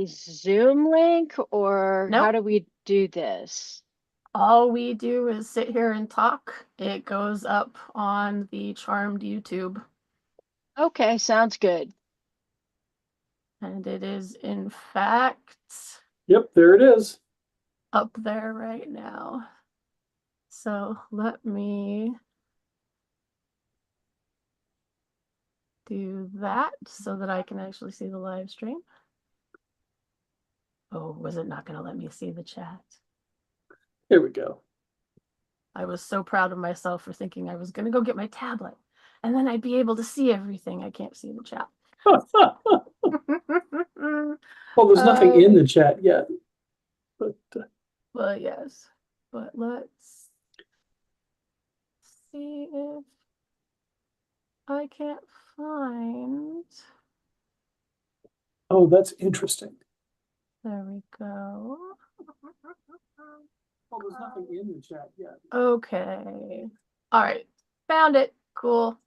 Zoom link, or how Nope. do we do this? All we do is sit here and talk. It goes up on the Charmed YouTube, Okay, sounds good. and it is, in fact, Yep, there it is. up there right now. So let me do that so that I can actually see the live stream. Oh, was it not going to let me see the chat? Here we go. I was so proud of myself for thinking I was going to go get my tablet and then I'd be able to see everything. I can't see the chat. Well, there's nothing in the chat yet. Well, yes. But let's see if I can't find. Oh, that's interesting. There we go. Well, there's nothing in the chat yet. Okay. All right. Found it. Cool.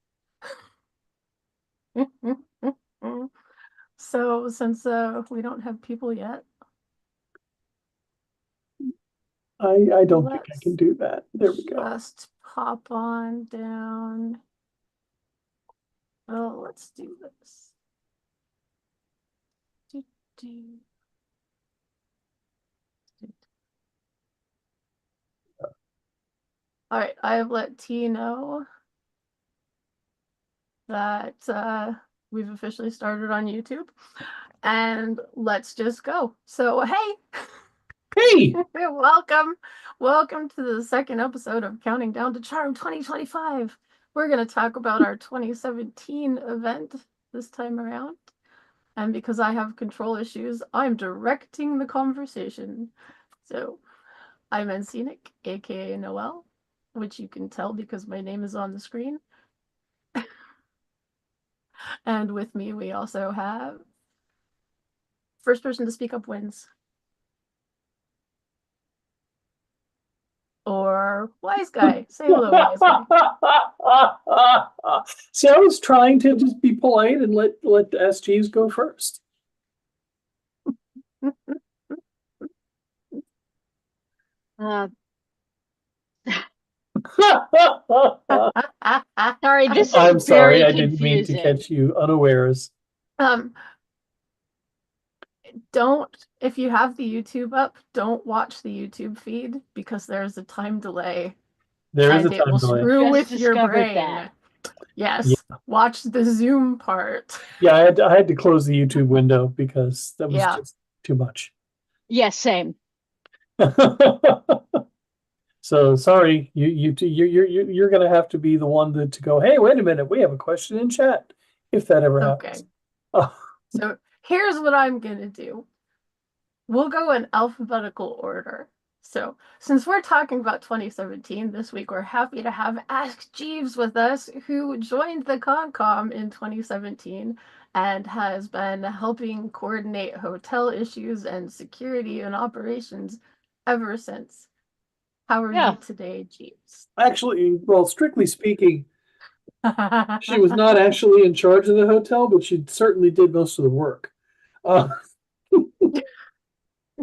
So since we don't have people yet, I don't think I can do that. There we go. Just pop on down. Oh, let's do this. All right, I have let T know that we've officially started on YouTube, and let's just go. So, hey, Hey, welcome to the second episode of Counting Down to Charm 2025. We're going to talk about our 2017 event this time around. And because I have control issues, I'm directing the conversation. So I'm EnScenic, aka Noelle, which you can tell because my name is on the screen. And with me, we also have first person to speak up wins. Or Wiseguy. Say hello, Wiseguy. See, I was trying to just be polite and let the AskJeeves go first. Sorry, this I'm is sorry, very I didn't mean to confusing. catch you unawares. If you have the YouTube up, don't watch the YouTube feed because there's a time delay. There is a And it will time delay. screw with Just your discovered brain. that. Yes, Yeah. watch the Zoom part. Yeah, I had to close the YouTube window because that was just too much. Yes, same. So sorry, you're gonna have to be the one to go, hey, wait a minute, we have a question in chat, if that ever happens. Okay. So here's what I'm gonna do. We'll go in alphabetical order. So since we're talking about 2017 this week, we're happy to have AskJeeves with us, who joined the ConCom in 2017 and has been helping coordinate hotel issues and security and operations ever since. How are you today, Jeeves? Actually, well, strictly speaking, she was not actually in charge of the hotel, but she certainly did most of the work.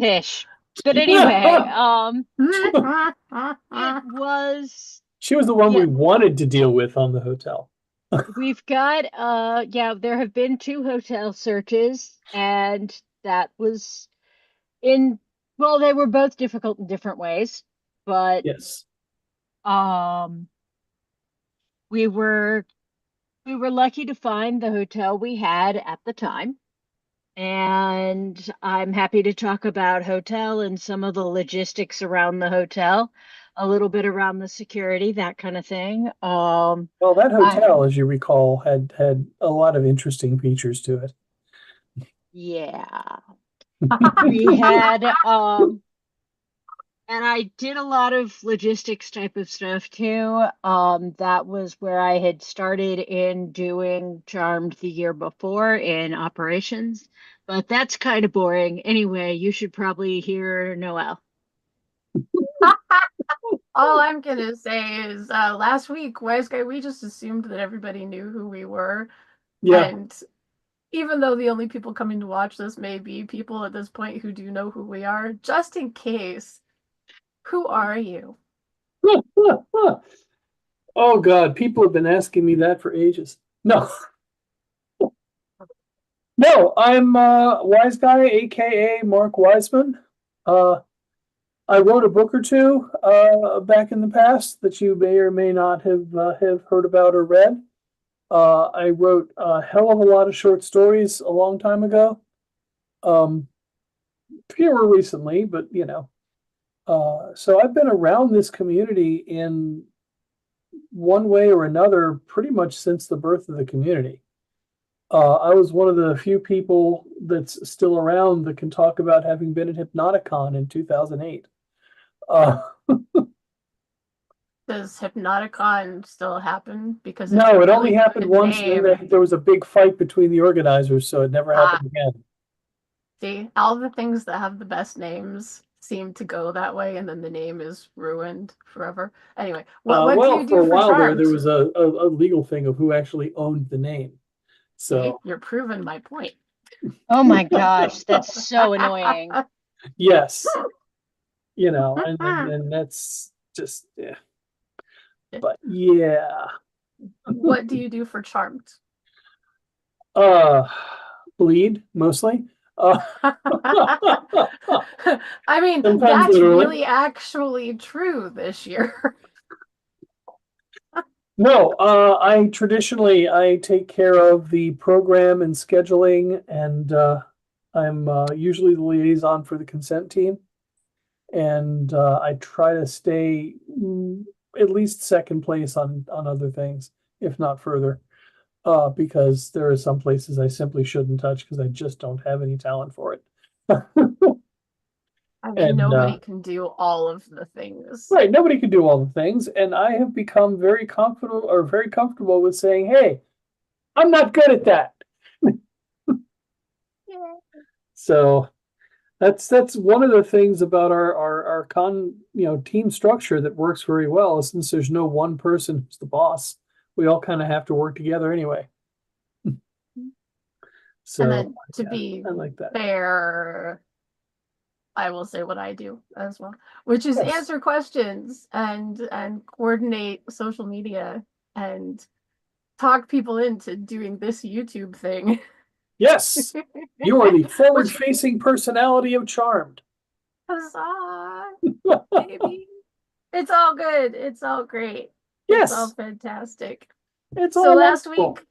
Ish. But anyway, it was. She was the one we wanted to deal with on the hotel. We've got, there have been 2 hotel searches, and that was well, they were both difficult in different ways, but yes, we were lucky to find the hotel we had at the time. And I'm happy to talk about hotel and some of the logistics around the hotel, a little bit around the security, that kind of thing. Well, that hotel, as you recall, had a lot of interesting features to it. Yeah. We had, and I did a lot of logistics type of stuff too. That was where I had started in doing Charmed the year before in operations, but that's kind of boring. Anyway, you should probably hear Noelle. All I'm gonna say is last week, Wiseguy, we just assumed that everybody knew who we were. Yeah. And even though the only people coming to watch this may be people at this point who do know who we are, just in case, who are you? Oh God, people have been asking me that for ages. No, no, I'm Wiseguy, aka Mark Wiseman. Uh, I wrote a book or two back in the past that you may or may not have heard about or read. I wrote a hell of a lot of short stories a long time ago. Fewer recently, but you know. So I've been around this community in one way or another pretty much since the birth of the community. I was one of the few people that's still around that can talk about having been at Hypnoticon in 2008. Uh, Does Hypnoticon still happen? Because it's a no, it only really happened good once, and name. then there was a big fight between the organizers, so it never Ah, happened again. see, all the things that have the best names seem to go that way, and then the name is ruined forever. Anyway, what do Well, you for do a for while there, Charmed? there was a legal thing of who actually owned the name. See, So you're proving my point. Oh my gosh, that's so annoying. yes, you know, and that's just yeah. But yeah, What do you do for Charmed? uh, bleed mostly. I mean, Sometimes that's literally. really actually true this year. No, I traditionally I take care of the program and scheduling, and I'm usually the liaison for the consent team, and I try to stay at least second place on other things, if not further, because there are some places I simply shouldn't touch because I just don't have any talent for it. I mean, And nobody can do all of the things. right, nobody can do all the things, and I have become very comfortable with saying, "Hey, I'm not good at that." Yeah. So that's one of the things about our team structure that works very well, since there's no one person who's the boss. We all kind of have to work together anyway. And So then to yeah, be I like that. fair, I will say what I do as well, which is Yes. answer questions and coordinate social media and talk people into doing this YouTube thing. Yes. You are the Which, forward-facing personality of Charmed. huzzah, baby. It's all good. It's all great. It's all Yes, fantastic. it's So all last wonderful. week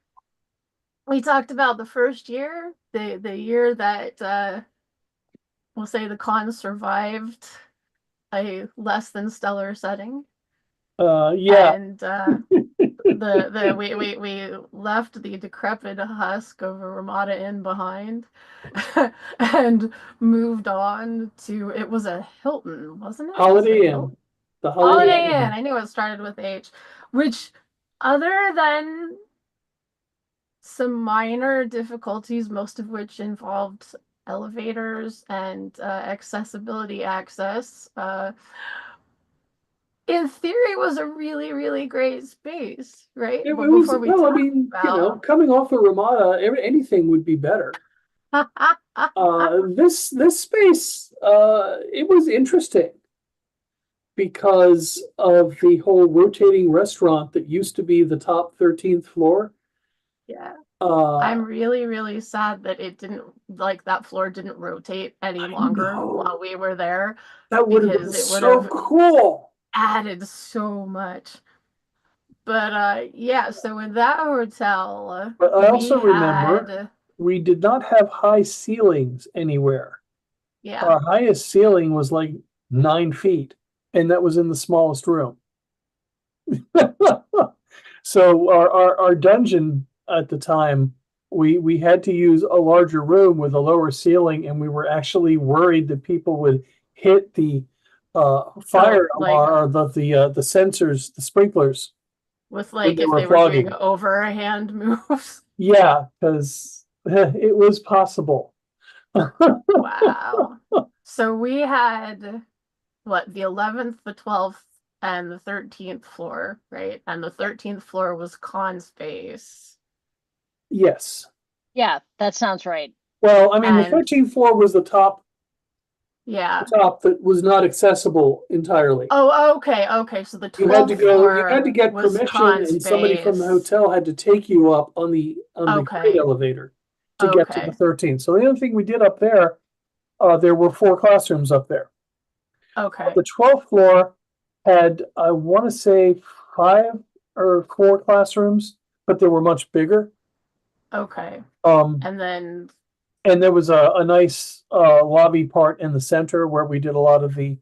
we talked about the first year, the year that we'll say the con survived a less than stellar setting. Yeah. And we left the decrepit husk of a Ramada Inn behind and moved on to, it was a Hilton, wasn't it? Was it a Holiday Hilton? Inn. The Holiday Holiday Inn. Inn. I knew it started with H, which, other than some minor difficulties, most of which involved elevators and accessibility access, in theory was a really, really great space, right? It But was, before we well, I talk mean, about coming off of Ramada, anything would be better. This space, it was interesting because of the whole rotating restaurant that used to be the top 13th floor. yeah, Uh, I'm really, really sad that it didn't, like, that floor didn't rotate any I longer know while we were there, that would have been because it would so have cool. added so much. But yeah, so in that hotel, But I we also remember had, we did not have high ceilings anywhere. yeah, Our highest ceiling was like 9 feet, and that was in the smallest room. So our dungeon at the time, we had to use a larger room with a lower ceiling, and we were actually worried that people would hit the fire like, alarm, or the sensors, the sprinklers, with, when like, they if were they were doing fogging. overhand moves. Yeah, because it was possible. Wow. So we had what, the 11th, the 12th, and the 13th floor, right? And the 13th floor was con space. Yes. Yeah, that sounds right. Well, I mean, the And 13th floor was the top yeah. that was not accessible entirely. Oh, okay. So the You had to 12th go, you had floor to get was permission, con and somebody from the space. hotel had to take you up on the freight Okay. elevator to get to the Okay. 13th. So the other thing we did up there were 4 classrooms up there. Okay. The 12th floor had, I want to say, 5 or 4 classrooms, but they were much bigger. Okay. Um, And then and there was a nice lobby part in the center where we did a lot of the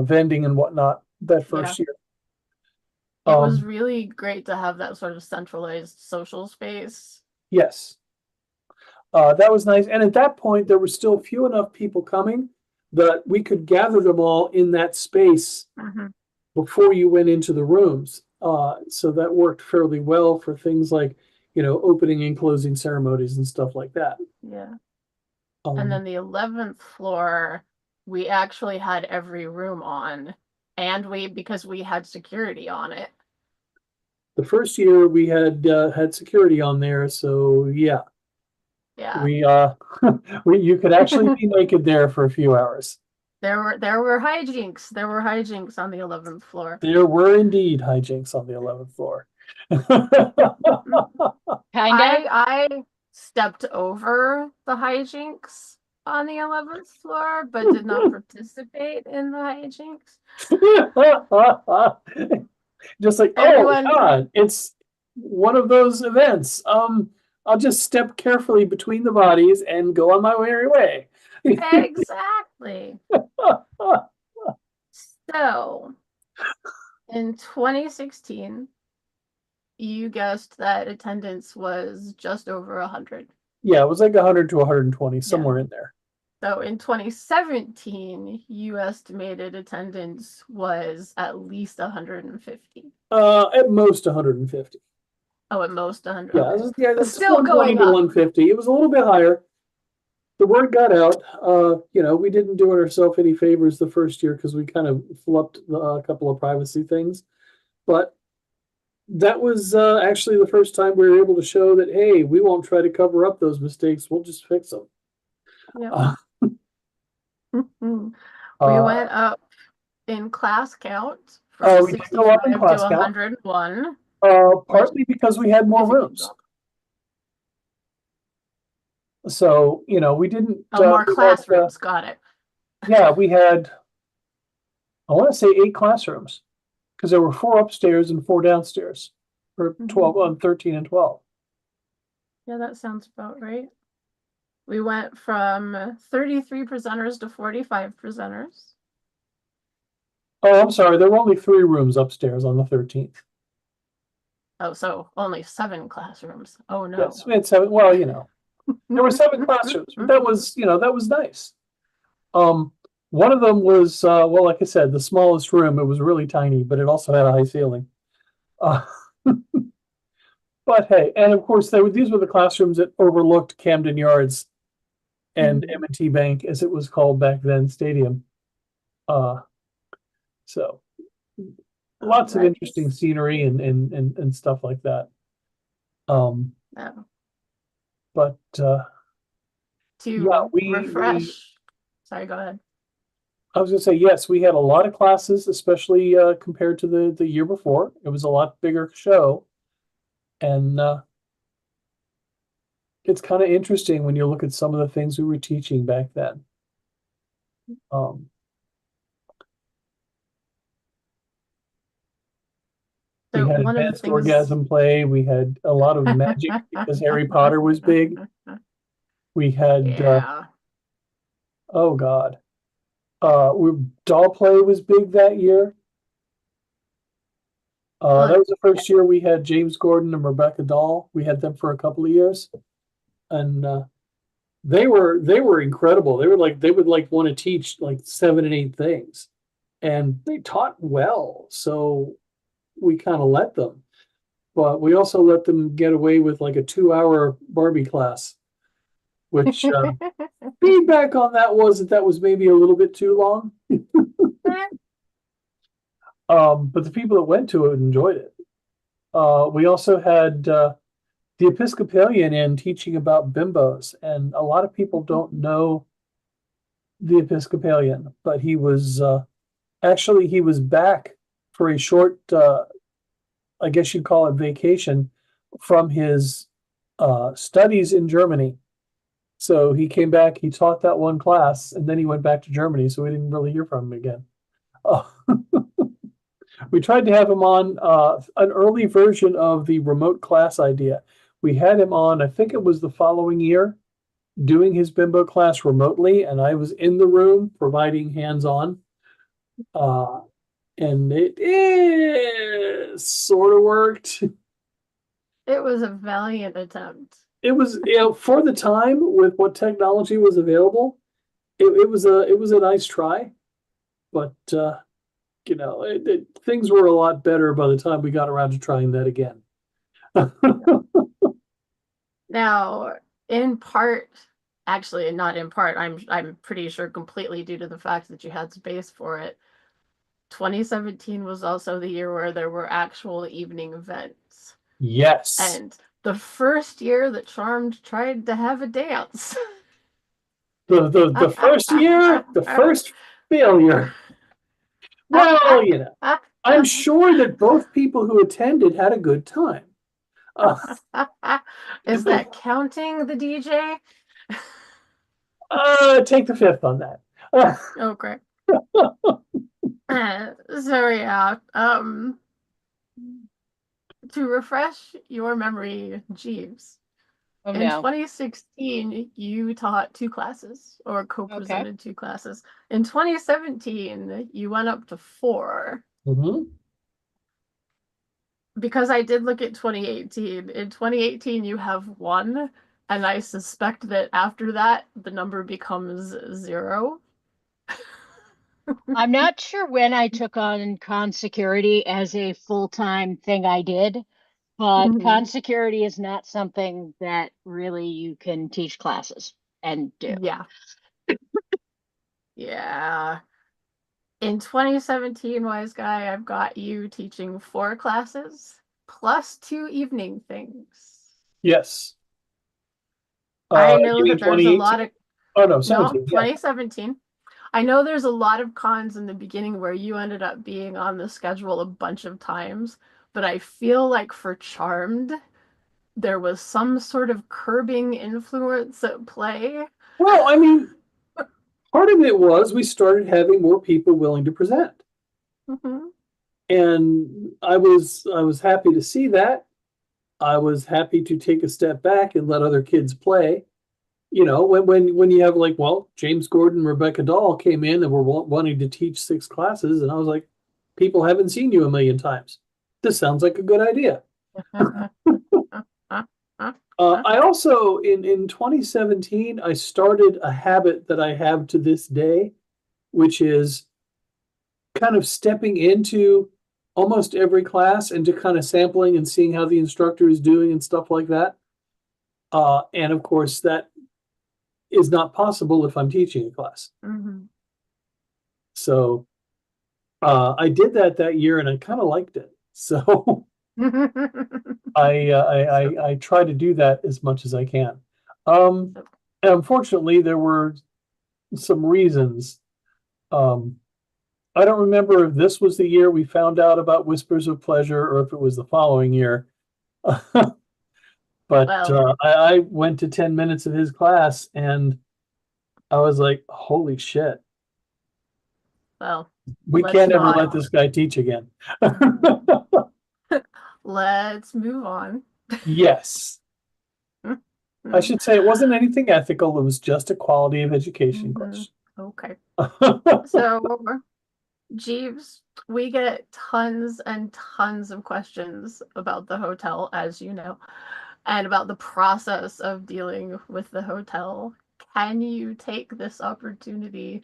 vending and whatnot that yeah, first year. it was Um, really great to have that sort of centralized social space. yes, that was nice. And at that point, there were still few enough people coming that we could gather them all in that space Mhm. before you went into the rooms. So that worked fairly well for things like, opening and closing ceremonies and stuff like that. Yeah. And Um, then the 11th floor, we actually had every room on, and because we had security on it. the first year we had security on there, so yeah, Yeah. we you could actually be naked there for a few hours. There were hijinks. There were hijinks on the 11th floor. There were indeed hijinks on the 11th floor. Kinda. I stepped over the hijinks on the 11th floor, but did not participate in the hijinks. Just like, oh Everyone, God, it's one of those events. I'll just step carefully between the bodies and go on my merry way. exactly. So, in 2016, you guessed that attendance was just over 100. Yeah, it was like 100 to 120, Yeah. somewhere in there. So in 2017, you estimated attendance was at least 150. At most 150. Oh, at most 100. Yeah, Okay. yeah, But that's still 120 going to up. 150. It was a little bit higher. The word got out. We didn't do ourselves any favors the first year because we kind of flubbed a couple of privacy things. But that was actually the first time we were able to show that, hey, we won't try to cover up those mistakes. We'll just fix them. Yep. Uh, We uh, went up in class count from we did go up in 65 to class count, 101. partly because we had more Significant rooms. drop. So, we didn't. Oh, more We had, classrooms. Got it. yeah, we had, I want to say 8 classrooms because there were 4 upstairs and 4 downstairs for 12, 13 and 12. Yeah, that sounds about right. We went from 33 presenters to 45 presenters. Oh, I'm sorry. There were only 3 rooms upstairs on the 13th. Oh, so only 7 classrooms. Oh no. Yes, we had 7. Well, there were 7 classrooms, but that was nice. One of them was, well, like I said, the smallest room. It was really tiny, but it also had a high ceiling. Uh, but hey, and of course, these were the classrooms that overlooked Camden Yards and M&T Bank, as it was called back then, Stadium. So lots of interesting scenery and stuff like that. No. But To yeah, refresh. Sorry, go ahead. I was gonna say, yes, we had a lot of classes, especially compared to the year before. It was a lot bigger show. And it's kind of interesting when you look at some of the things we were teaching back then. We So had one of the advanced things orgasm play. We had a lot of magic because Harry Potter was big. We had, yeah. oh God, doll play was big that year. That was the first year we had James Gordon and Rebecca Dahl. We had them for a couple of years, and they were incredible. They would want to teach like 7 and 8 things, and they taught well. So we kind of let them, but we also let them get away with like a 2-hour Barbie class, which feedback on that was maybe a little bit too long. But the people that went to it enjoyed it. We also had the Episcopalian Inn teaching about bimbos, and a lot of people don't know the Episcopalian, but he was actually he was back for a short, I guess you'd call it vacation, from his studies in Germany. So he came back, he taught that one class, and then he went back to Germany. So we didn't really hear from him again. Oh. We tried to have him on an early version of the remote class idea. We had him on, I think it was the following year, doing his bimbo class remotely, and I was in the room providing hands-on. And it sort of worked. It was a valiant attempt. It was, for the time with what technology was available, it was a nice try, but things were a lot better by the time we got around to trying that again. Now, in part, actually not in part, I'm pretty sure completely due to the fact that you had space for it. 2017 was also the year where there were actual evening events. Yes. And the first year that Charmed tried to have a dance. The first year, the first failure. Well, I'm sure that both people who attended had a good time. Is that counting the DJ? Take the fifth on that. Okay. So yeah, to refresh your memory, Jeeves. Oh, in no. 2016, you taught 2 classes or co-presented 2 classes. In 2017, you went up to 4. Mm-hmm. Because I did look at 2018. In 2018, you have 1, and I suspect that after that, the number becomes 0. I'm not sure when I took on con security as a full-time thing I did, but con security is not something that really you can teach classes and do. Yeah. Yeah. In 2017, Wiseguy, I've got you teaching 4 classes plus 2 evening things. Yes. I know that there's a lot of... Oh, no, 17. 2017. I know there's a lot of cons in the beginning where you ended up being on the schedule a bunch of times, but I feel like for Charmed, there was some sort of curbing influence at play. Well, I mean, part of it was we started having more people willing to present. Mm-hmm. And I was happy to see that. I was happy to take a step back and let other kids play. When you have James Gordon, Rebecca Dahl came in and were wanting to teach 6 classes, and I was like, people haven't seen you a million times. This sounds like a good idea. I also, in 2017, I started a habit that I have to this day, which is kind of stepping into almost every class and just kind of sampling and seeing how the instructor is doing and stuff like that. And of course, that is not possible if I'm teaching a class. Mm-hmm. So I did that year, and I kind of liked it. So I try to do that as much as I can. And unfortunately, there were some reasons. I don't remember if this was the year we found out about Whispers of Pleasure or if it was the following year. But I went to 10 minutes of his class, and I was like, holy shit. Well, we can't ever let this guy teach again. Let's move on. Yes. I should say it wasn't anything ethical. It was just a quality of education question. Okay. So, Jeeves, we get tons and tons of questions about the hotel, as you know, and about the process of dealing with the hotel. Can you take this opportunity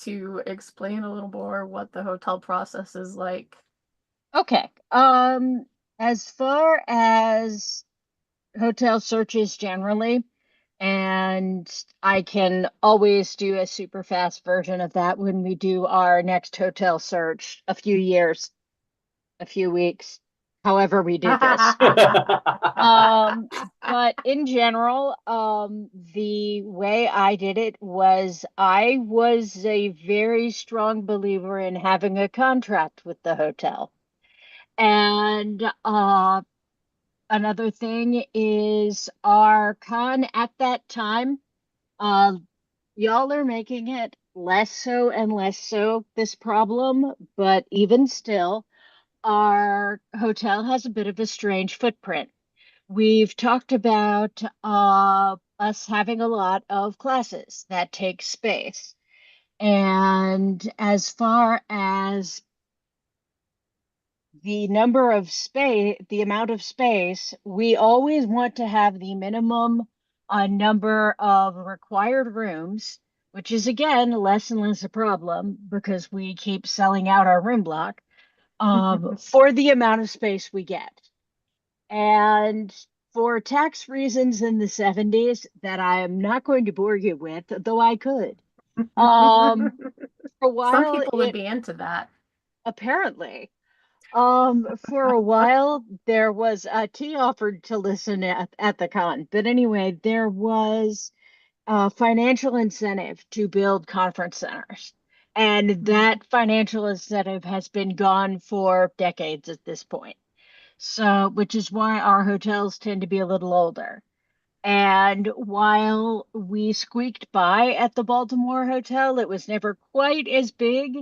to explain a little more what the hotel process is like? Okay. As far as hotel searches generally, and I can always do a super fast version of that when we do our next hotel search a few weeks. however we did this. But in general, the way I did it was I was a very strong believer in having a contract with the hotel. And another thing is our con at that time, uh, y'all are making it less so and less so this problem, but even still, our hotel has a bit of a strange footprint. We've talked about us having a lot of classes that take space. And as far as the number of space, the amount of space, we always want to have the minimum number of required rooms, which is again less and less a problem because we keep selling out our room block for the amount of space we get. And for tax reasons in the 70s that I am not going to bore you with, though I could. For a while, Some people would be into that. Apparently. For a while, there was tea offered to listen at the con. But anyway, there was a financial incentive to build conference centers. And that financial incentive has been gone for decades at this point. So, which is why our hotels tend to be a little older. And while we squeaked by at the Baltimore Hotel, it was never quite as big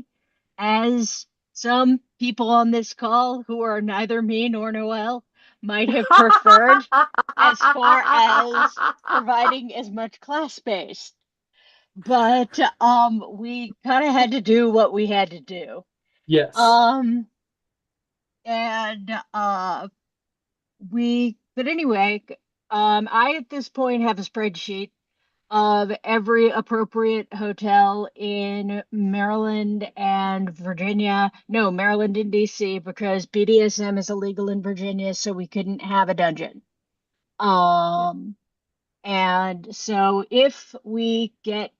as some people on this call who are neither me nor Noel might have preferred as far as providing as much class space. But we kind of had to do what we had to do. Yes. And but anyway, I at this point have a spreadsheet of every appropriate hotel in Maryland and Virginia. No, Maryland and DC, because BDSM is illegal in Virginia, so we couldn't have a dungeon. And so if we get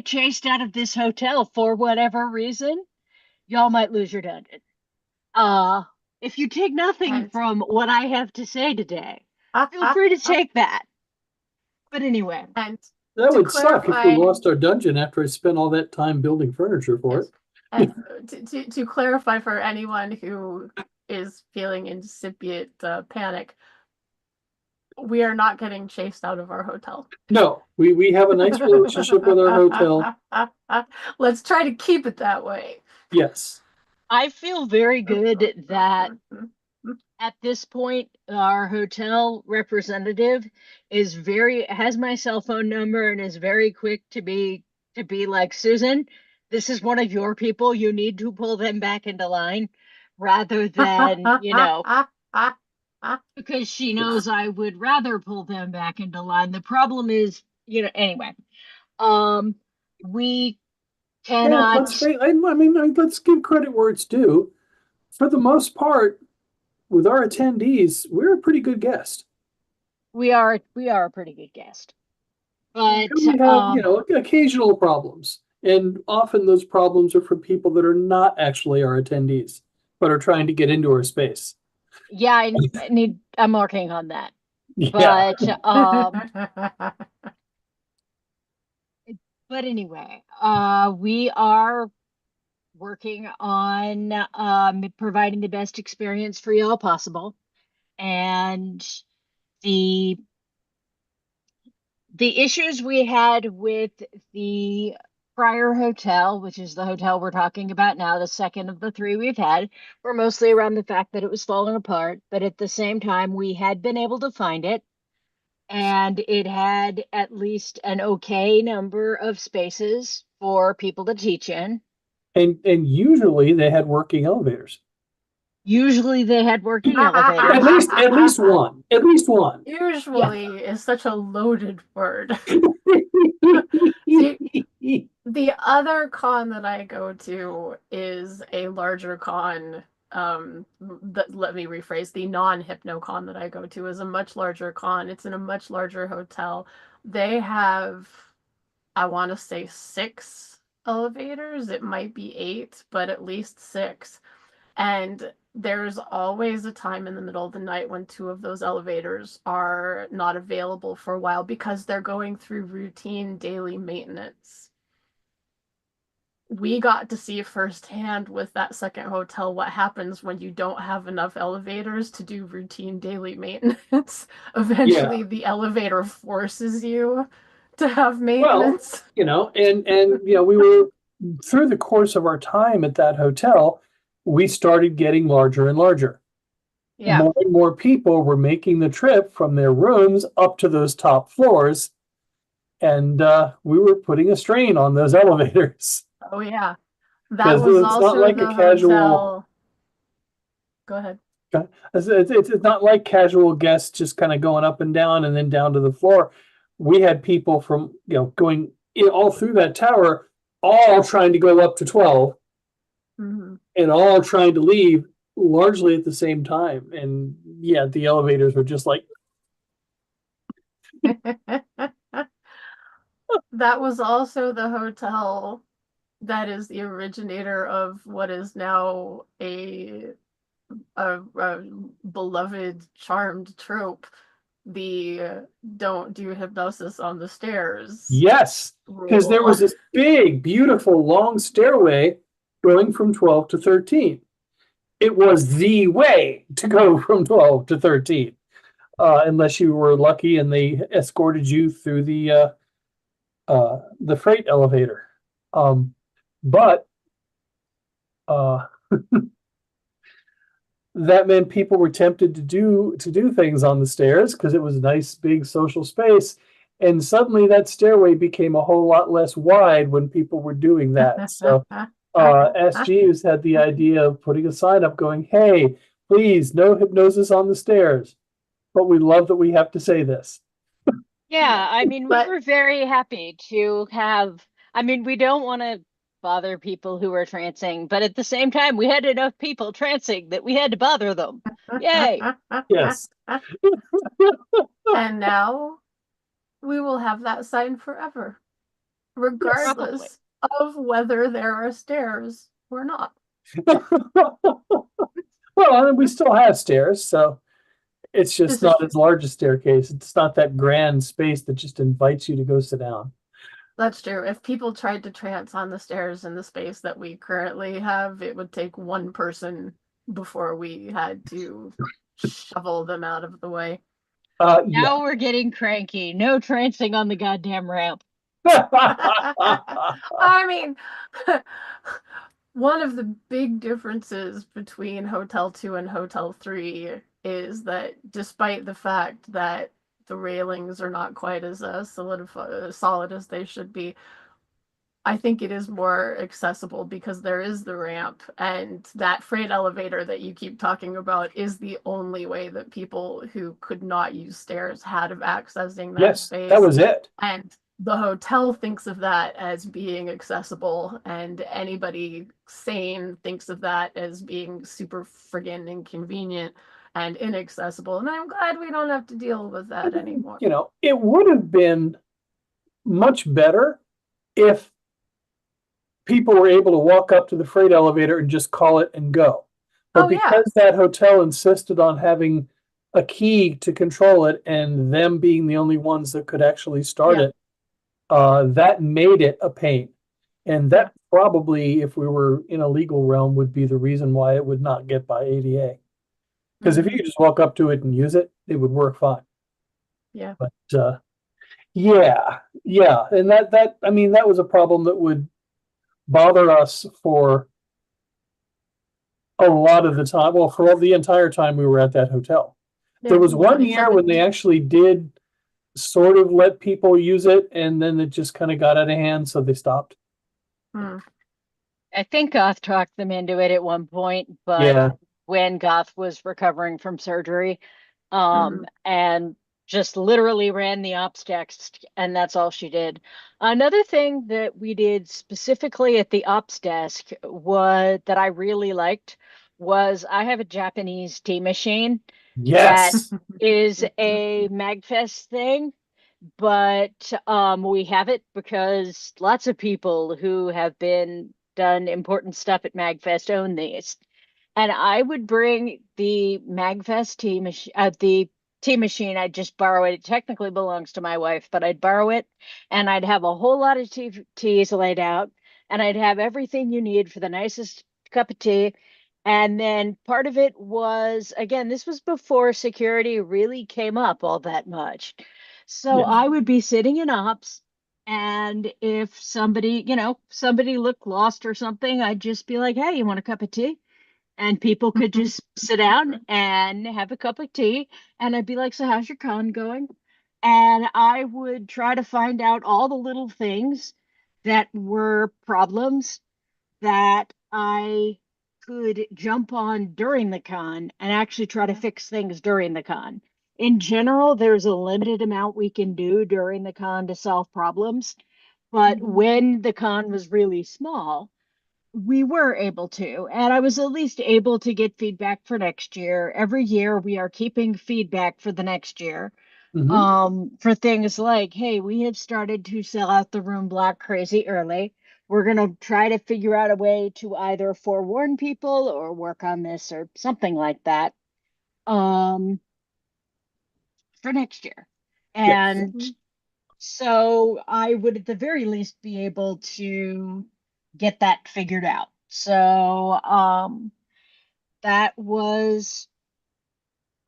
chased out of this hotel for whatever reason, y'all might lose your dungeon. If you take nothing from what I have to say today, feel free to take that. But anyway. And that would suck if we lost our dungeon after I spent all that time building furniture for it. And to clarify for anyone who is feeling incipient panic, we are not getting chased out of our hotel. No, we have a nice relationship with our hotel. Let's try to keep it that way. Yes. I feel very good that at this point, our hotel representative has my cell phone number and is very quick to be like, Susan, this is one of your people. You need to pull them back into line rather than, because she knows I would rather pull them back into line. The problem is, anyway, we cannot. Yeah, I mean, let's give credit where it's due. For the most part, with our attendees, we're a pretty good guest. We are a pretty good guest. But we have, occasional problems. And often those problems are from people that are not actually our attendees, but are trying to get into our space. Yeah, I'm working on that. Yeah. But anyway, we are working on providing the best experience for y'all possible. And the issues we had with the prior hotel, which is the hotel we're talking about now, the second of the three we've had, were mostly around the fact that it was falling apart. But at the same time, we had been able to find it. And it had at least an okay number of spaces for people to teach in. And usually they had working elevators. Usually they had working elevators. At least one. At least one. Usually is such a loaded word. The other con that I go to is a larger con. Let me rephrase. The non-HypnoCon that I go to is a much larger con. It's in a much larger hotel. They have, I want to say 6 elevators. It might be 8, but at least 6. And there's always a time in the middle of the night when two of those elevators are not available for a while because they're going through routine daily maintenance. We got to see firsthand with that second hotel what happens when you don't have enough elevators to do routine daily maintenance. Eventually, the elevator forces you to have maintenance. Well, and we were through the course of our time at that hotel, we started getting larger and larger. Yeah. More and more people were making the trip from their rooms up to those top floors, and we were putting a strain on those elevators. Oh yeah, that Because was it's not also like the a casual. hotel. Go ahead. It's not like casual guests just kind of going up and down and then down to the floor. We had people from going all through that tower, all trying to go up to 12, Mhm. and all trying to leave largely at the same time. And yeah, the elevators were just like, That was also the hotel that is the originator of what is now a beloved charmed trope, the don't do hypnosis on the stairs yes, because there rule. was this big, beautiful, long stairway going from 12 to 13. It was the way to go from 12 to 13. Unless you were lucky and they escorted you through the freight elevator. But that meant people were tempted to do things on the stairs because it was a nice big social space, and suddenly that stairway became a whole lot less wide when people were doing that. So AskJeeves had the idea of putting a sign up going, "Hey, please, no hypnosis on the stairs." But we love that we have to say this. Yeah, I mean, we But were very happy to have, I mean, we don't want to bother people who are trancing, but at the same time, we had enough people trancing that we had to bother them. Yay. Yes. And now we will have that sign forever, Probably. regardless of whether there are stairs or not. Well, we still have stairs, so it's just This is not true. as large a staircase. It's not that grand space that just invites you to go sit down. That's true. If people tried to trance on the stairs in the space that we currently have, it would take one person before we had to shovel them out of the way. Yeah. Now we're getting cranky. No trancing on the goddamn ramp. I mean, one of the big differences between Hotel 2 and Hotel 3 is that despite the fact that the railings are not quite as solid as they should be, I think it is more accessible because there is the ramp, and that freight elevator that you keep talking about is the only way that people who could not use stairs had of accessing that Yes, space. that was it. And the hotel thinks of that as being accessible, and anybody sane thinks of that as being super friggin' inconvenient and inaccessible. And I'm glad we don't have to deal with that anymore. It would have been much better if people were able to walk up to the freight elevator and just call it and go. But because that hotel insisted on having a key to control it and them being the only ones that could actually start it, that made it a pain. And that probably, if we were in a legal realm, would be the reason why it would not get by ADA. Because if you could just walk up to it and use it, it would work fine. Yeah. But yeah. And that was a problem that would bother us for a lot of the time. Well, for the entire time we were at that hotel. There was one year when they actually did sort of let people use it, and then it just kind of got out of hand, so they stopped. I think Goth talked them into it at one point, but when Goth was recovering from surgery, and just literally ran the ops desk, and that's all she did. Another thing that we did specifically at the ops desk that I really liked was I have a Japanese tea machine that is a MagFest thing, but we have it because lots of people who have done important stuff at MagFest own these. And I would bring the MagFest tea machine, the tea machine. I'd just borrow it. It technically belongs to my wife, but I'd borrow it, and I'd have a whole lot of teas laid out, and I'd have everything you need for the nicest cup of tea. And then part of it was, again, this was before security really came up all that much. So Yeah. I would be sitting in ops, and if somebody, somebody looked lost or something, I'd just be like, hey, you want a cup of tea? And people could just sit down and have a cup of tea. And I'd be like, so how's your con going? And I would try to find out all the little things that were problems that I could jump on during the con and actually try to fix things during the con. In general, there's a limited amount we can do during the con to solve problems. But when the con was really small, we were able to, and I was at least able to get feedback for next year. Every year we are keeping feedback for the next year. Mhm. For things like, hey, we have started to sell out the room block crazy early. We're going to try to figure out a way to either forewarn people or work on this or something like that um, for next year. Yes. And so I would at the very least be able to get that figured out. So that was,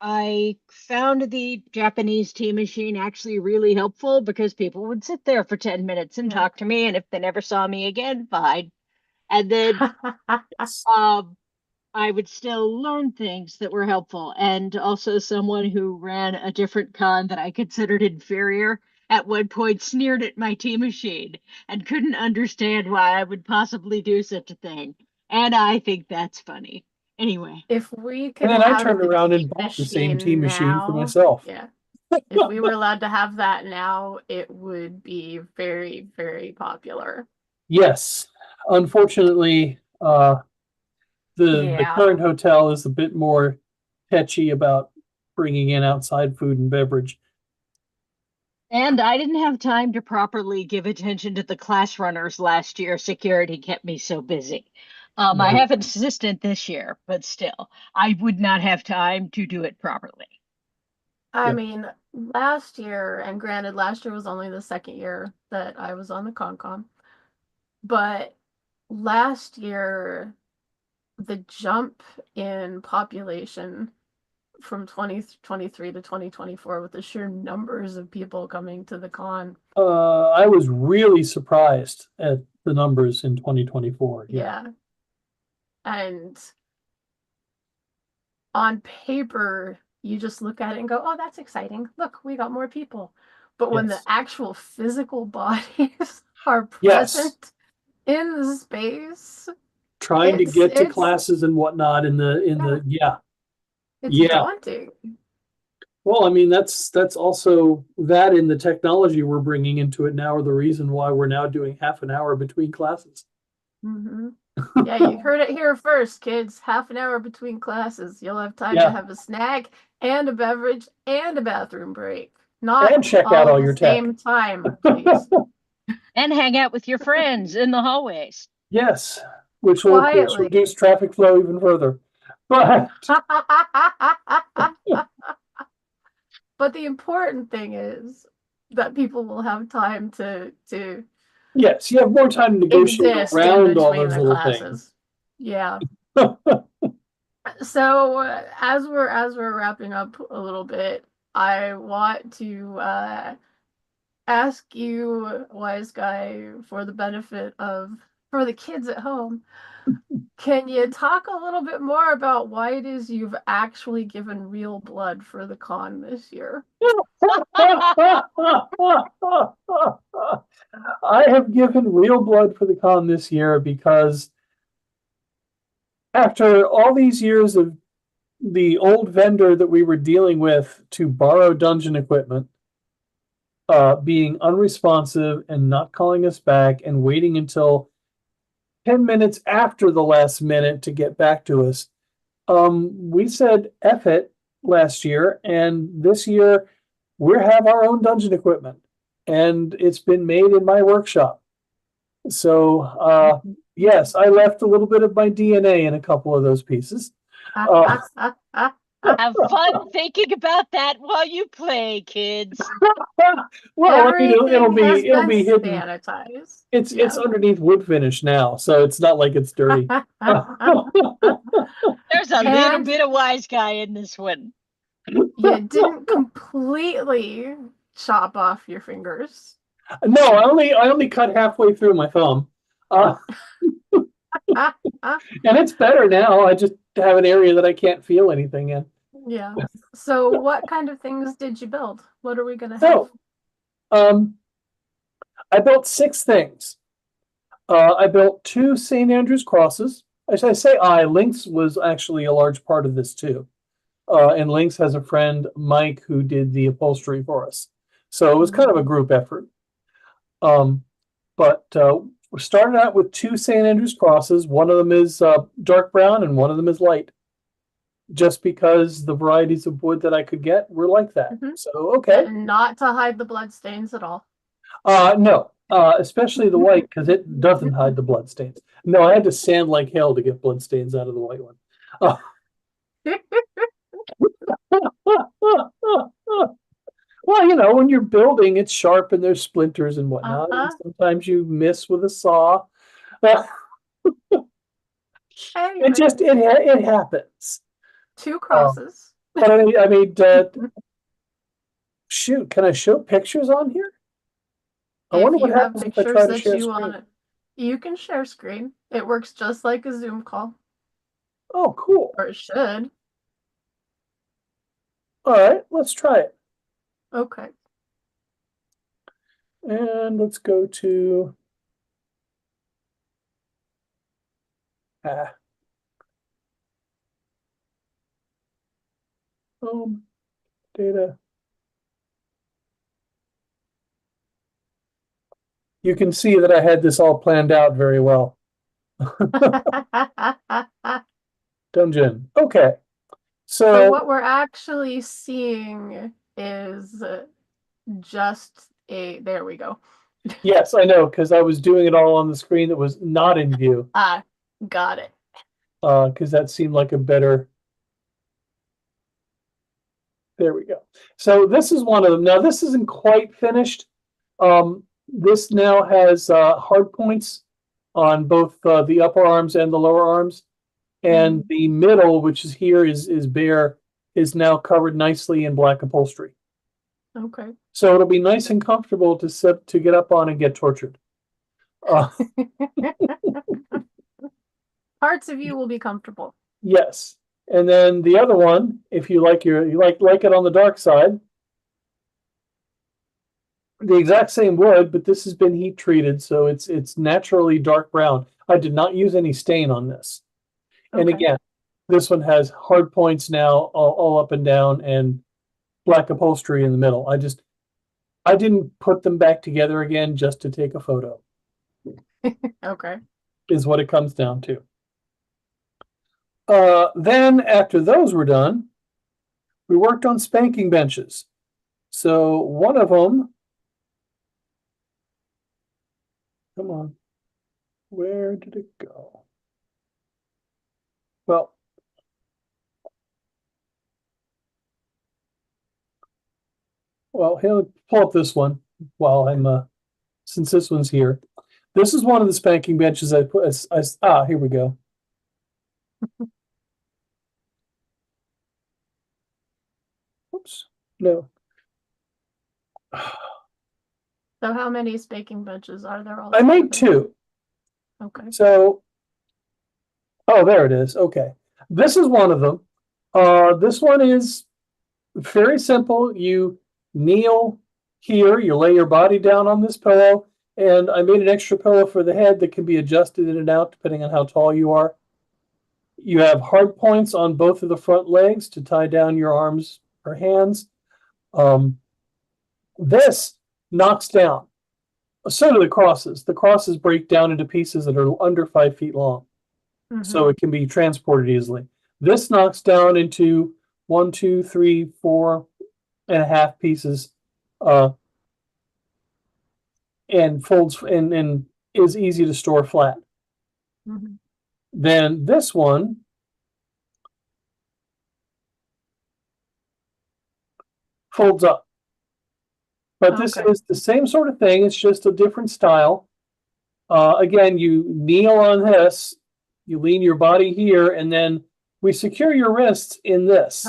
I found the Japanese tea machine actually really helpful because people would sit there for 10 minutes and Yeah. talk to me. And if they never saw me again, fine. And then Yes. um, I would still learn things that were helpful. And also, someone who ran a different con that I considered inferior at one point sneered at my tea machine and couldn't understand why I would possibly do such a thing. And I think that's funny. Anyway, If we And could then I have turned the around and tea bought the same tea machine machine for now, myself. yeah. If we were allowed to have that now, it would be very, very popular. Yes. Unfortunately, the Yeah. current hotel is a bit more tetchy about bringing in outside food and beverage. and I didn't have time to properly give attention to the class runners last year. Security kept me so busy. I Yeah. have an assistant this year, but still, I would not have time to do it properly. I Yeah. mean, last year, and granted, last year was only the second year that I was on the Concom, but last year, the jump in population from 2023 to 2024 with the sheer numbers of people coming to the con. I was really surprised at the numbers in 2024. Yeah. Yeah. And on paper, you just look at it and go, oh, that's exciting. Look, we got more people. But when the Yes. actual physical bodies are Yes. present in the space, Trying to it's get to it's classes and whatnot yeah, yeah. it's Yeah. daunting. Well, I mean, that's also that in the technology we're bringing into it now are the reason why we're now doing half an hour between classes. Mm-hmm. Yeah, you heard it here first, kids. Half an hour between classes. You'll have time to Yeah. have a snack and a beverage and a bathroom break. Not And check out all all the your tech. same time, please. And hang out with your friends in the hallways. Yes, which will, of course, Quietly. reduce traffic flow even further. But But the important thing is that people will have time to yes, you have more time to negotiate exist in around all between those the little things. classes. Yeah. So as we're wrapping up a little bit, I want to ask you, wise guy, for the benefit of for the kids at home, can you talk a little bit more about why it is you've actually given real blood for the con this year? I have given real blood for the con this year because after all these years of the old vendor that we were dealing with to borrow dungeon equipment, being unresponsive and not calling us back and waiting until 10 minutes after the last minute to get back to us. We said F it last year, and this year we have our own dungeon equipment, and it's been made in my workshop. So, yes, I left a little bit of my DNA in a couple of those pieces. Have fun thinking about that while you play, kids. Well, I mean, Everything has it'll been be hidden. sanitized. It's underneath wood finish now, so it's not like it's dirty. There's a little And bit of wise guy in this one. you didn't completely chop off your fingers. No, I only cut halfway through my thumb. And it's better now. I just have an area that I can't feel anything in. Yeah. So what kind of things did you build? What are we gonna have? So, I built 6 things. I built 2 St. Andrew's crosses. As I say, Lynx was actually a large part of this too. And Lynx has a friend, Mike, who did the upholstery for us. So it was kind of a group effort. But we started out with 2 St. Andrew's crosses. One of them is dark brown and one of them is light. Just because the varieties of wood that I could get were like that. So, okay. And not to hide the blood stains at all. No, especially the white, because it doesn't hide the blood stains. No, I had to sand like hell to get blood stains out of the white one. Well, you know, when you're building, it's sharp and there's splinters and whatnot. And sometimes you miss with a saw. It happens. 2 crosses. But I mean, shoot, can I show pictures on here? I wonder what happens if I try to share screen. You can share screen. It works just like a Zoom call. Oh, cool. Or it should. All right, let's try it. Okay. And let's go to home data. You can see that I had this all planned out very well. Dungeon. Okay. So what we're actually seeing is just there we go. Yes, I know, because I was doing it all on the screen that was not in view. Got it. Because that seemed like a better. There we go. So this is one of them. Now this isn't quite finished. This now has hard points on both the upper arms and the lower arms. And the middle, which is here, is bare, is now covered nicely in black upholstery. Okay. So it'll be nice and comfortable to get up on and get tortured. Parts of you will be comfortable. Yes. And then the other one, if you like it on the dark side, the exact same wood, but this has been heat treated, so it's naturally dark brown. I did not use any stain on this. Okay. And again, this one has hard points now all up and down and black upholstery in the middle. I didn't put them back together again just to take a photo. Okay. Is what it comes down to. Then after those were done, we worked on spanking benches. So one of them, come on, where did it go? Well, he'll pull up this one while I'm, since this one's here. This is one of the spanking benches I put, here we go. Oops, no. So how many spanking benches are there all? I made 2. Okay. So, there it is. Okay. This is one of them. This one is very simple. You kneel here, you lay your body down on this pillow, and I made an extra pillow for the head that can be adjusted in and out depending on how tall you are. You have hard points on both of the front legs to tie down your arms or hands. This knocks down. So do the crosses. The crosses break down into pieces that are under 5 feet long. So it can be transported easily. This knocks down into 1, 2, 3, 4.5 pieces, and folds and is easy to store flat. Then this one folds up. But this Okay. is the same sort of thing. It's just a different style. Again, you kneel on this, you lean your body here, and then we secure your wrists in this.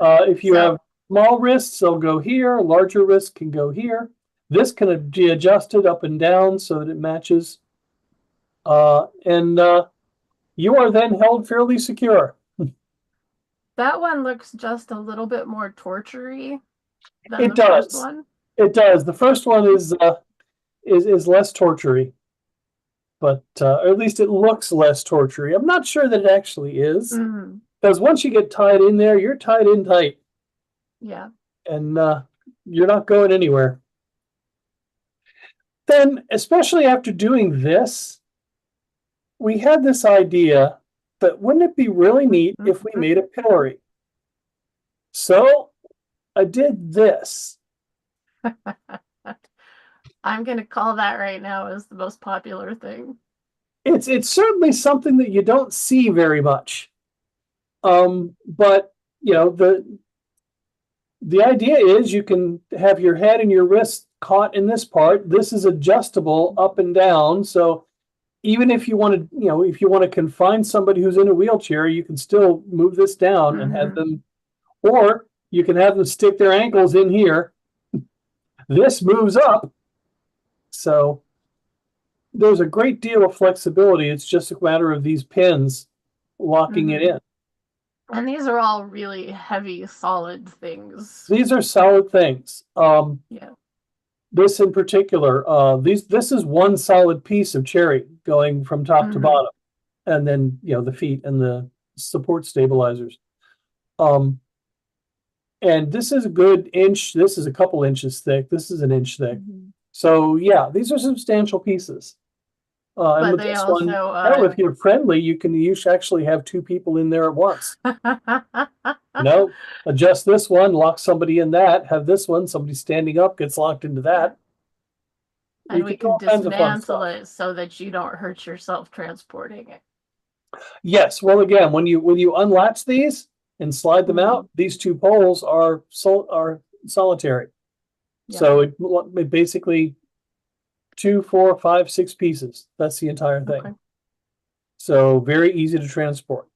If you have small wrists, they'll go here. Larger wrists can go here. This can be adjusted up and down so that it matches. And you are then held fairly secure. That one looks just a little bit more torture-y than It the first does. one. It does. The first one is less torture-y, but or at least it looks less torture-y. I'm not sure that it actually is, because once you get tied in there, you're tied in tight. Yeah. And you're not going anywhere. Then, especially after doing this, we had this idea that wouldn't it be really neat if we made a pillory? So I did this. I'm going to call that right now as the most popular thing. It's certainly something that you don't see very much. But you know, the idea is you can have your head and your wrist caught in this part. This is adjustable up and down. So even if you want to, you know, if you want to confine somebody who's in a wheelchair, you can still move this down and have them, or you can have them stick their ankles in here. This moves up. So there's a great deal of flexibility. It's just a matter of these pins locking it in. And these are all really heavy, solid things. These are solid things. Yeah. This in particular, this is one solid piece of cherry going from top to bottom, and then you know the feet and the support stabilizers. And this is a good inch. This is a couple inches thick. This is an inch thick. So yeah, these are substantial pieces. And with this one, if you're friendly, you can actually have two people in there at once. You know, adjust this one, lock somebody in that, have this one, somebody standing up gets locked into that. And we can dismantle it so that you don't hurt yourself transporting it. Yes, well, again, when you unlatch these and slide them out, these two poles are solitary. Yeah. So it basically 2, 4, 5, 6 pieces. That's the entire thing. Okay. So very easy to transport.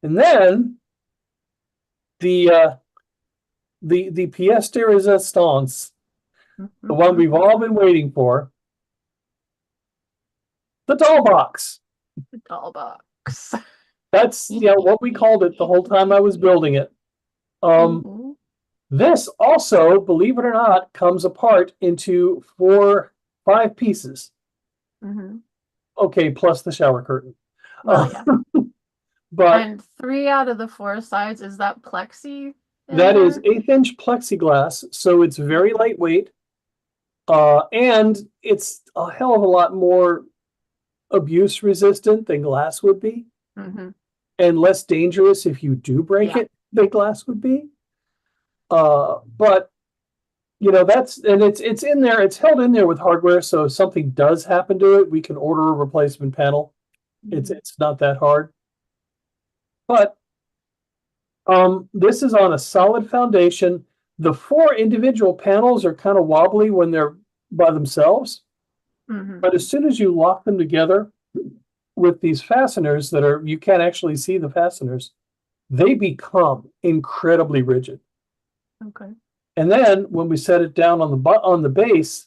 And then the pièce de résistance, the one we've all been waiting for, the doll box. The doll box. That's what we called it the whole time I was building it. This also, believe it or not, comes apart into 5 pieces. Okay, plus the shower curtain. Well, yeah. And 3 out of the 4 sides, is that plexi? That is 1/8-inch plexiglass, so it's very lightweight. And it's a hell of a lot more abuse resistant than glass would be. And less dangerous if you do break it than glass would be. But you know, it's in there, it's held in there with hardware, so if something does happen to it, we can order a replacement panel. It's not that hard. But this is on a solid foundation. The 4 individual panels are kind of wobbly when they're by themselves. But as soon as you lock them together with these fasteners you can't actually see the fasteners, they become incredibly rigid. Okay. And then when we set it down on the base,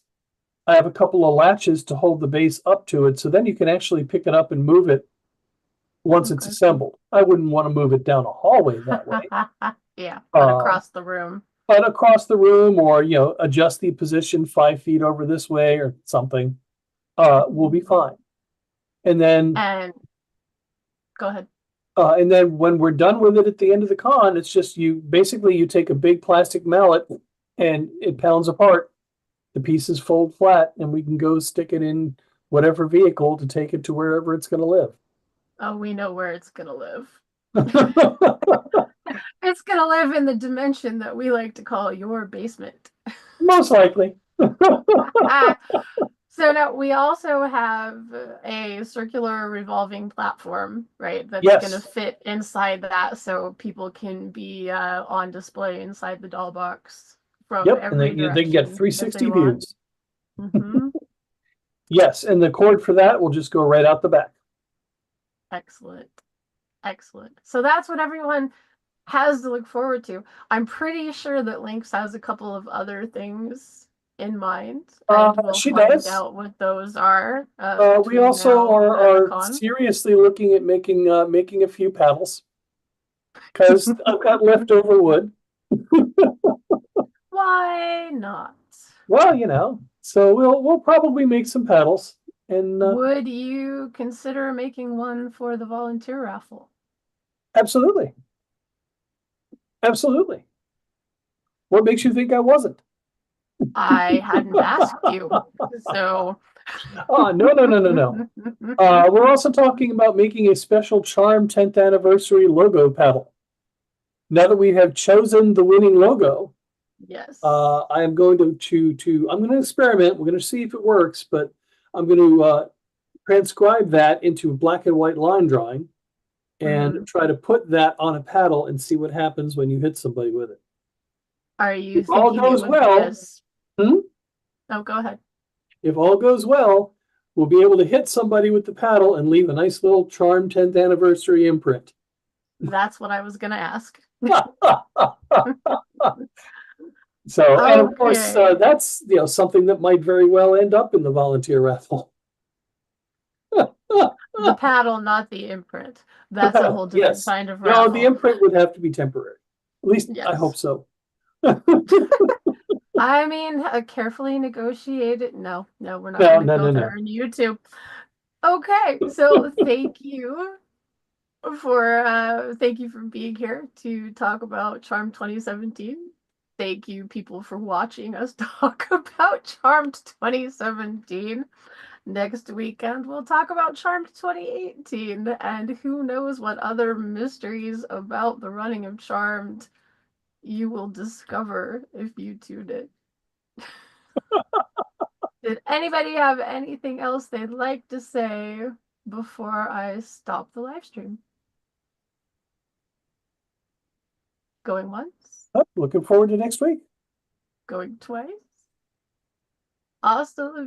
I have a couple of latches to hold the base up to it. So then you can actually pick it up and move it once it's assembled. I wouldn't want to move it down a hallway that way. Yeah, but across the room. But across the room, or adjust the position 5 feet over this way or something, will be fine. And then go ahead. And then when we're done with it at the end of the con, it's just you take a big plastic mallet and it pounds apart. The pieces fold flat and we can go stick it in whatever vehicle to take it to wherever it's going to live. Oh, we know where it's going to live. It's going to live in the dimension that we like to call your basement. Most likely. So now we also have a circular revolving platform, right? That's Yes. going to fit inside that, so people can be on display inside the doll box from Yep, and every they can get direction if 360 they want. views. Mm-hmm. Yes, and the cord for that will just go right out the back. Excellent. Excellent. So that's what everyone has to look forward to. I'm pretty sure that Lynx has a couple of other things in mind, and we'll She find does. out what those are. We Between also now and are con. seriously looking at making a few paddles because I've got leftover wood. Why not? Well, so we'll probably make some paddles, and Would you consider making one for the volunteer raffle? absolutely, absolutely. What makes you think I wasn't? I hadn't asked you, so. Oh, no. We're also talking about making a special Charm 10th anniversary logo paddle. Now that we have chosen the winning logo, Yes. I am going I'm going to experiment. We're going to see if it works, but I'm going to transcribe that into black and white line drawing and try to put that on a paddle and see what happens when you hit somebody with it. Are you If all thinking it goes would be well, as... Hmm? Oh, go ahead. If all goes well, we'll be able to hit somebody with the paddle and leave a nice little Charm 10th anniversary imprint. That's what I was going to ask. So, and of course, Okay. that's something that might very well end up in the volunteer raffle. The paddle, not the imprint. That's a whole different Yes. kind of No, raffle. the imprint would have to be temporary. At least I hope Yes. so. I mean, carefully negotiated. No, we're not No, going to no, go no, there no. on YouTube. Okay, so thank you for being here to talk about Charmed 2017. Thank you, people, for watching us talk about Charmed 2017. Next weekend, we'll talk about Charmed 2018, and who knows what other mysteries about the running of Charmed you will discover if you tune in. Did anybody have anything else they'd like to say before I stop the live stream? Going once? Looking forward to next week. Going twice? Hasta la